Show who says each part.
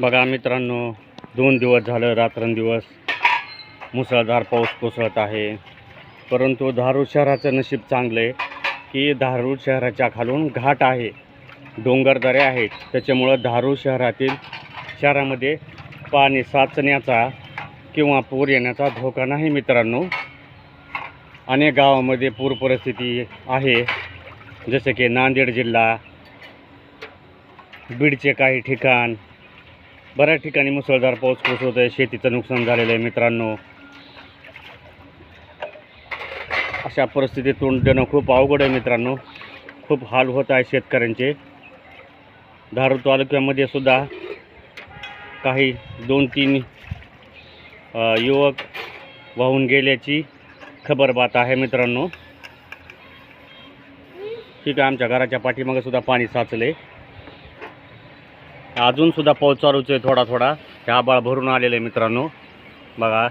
Speaker 1: बघा मित्रांनो, 2 दिवस झालं रात्रंदिवस मुसळधार पाऊस कोसळत आहे. परंतु धारूर शहराचं नशीब चांगलं आहे की धारूर शहराच्या खालून घाट आहे, डोंगरदऱ्या आहेत. त्याच्यामुळं धारूर शहरामध्ये पाणी साचण्याचा किंवा पूर येण्याचा धोका नाही मित्रांनो. अनेक गावामध्ये पूर परिस्थिती आहे, जसे की नांदेड जिल्हा, बीडचे काही ठिकाण, बऱ्याच ठिकाणी मुसळधार पाऊस कोसळत आहे. शेतीचं नुकसान झालेलं आहे मित्रांनो. अशा परिस्थितीत तोंड देणं खूप अवघड आहे मित्रांनो. खूप हाल होत आहे शेतकऱ्यांचे. धारूर तालुक्यामध्ये सुद्धा काही 2-3 युवक वाहून गेल्याची खबरबात आहे मित्रांनो. ठीक आहे, आमच्या घराच्या पाठीमागे सुद्धा पाणी साचले. अजून सुद्धा पाऊस चालूच आहे थोडा थोडा. हे आभाळ भरून आलेलं आहे मित्रांनो. बघा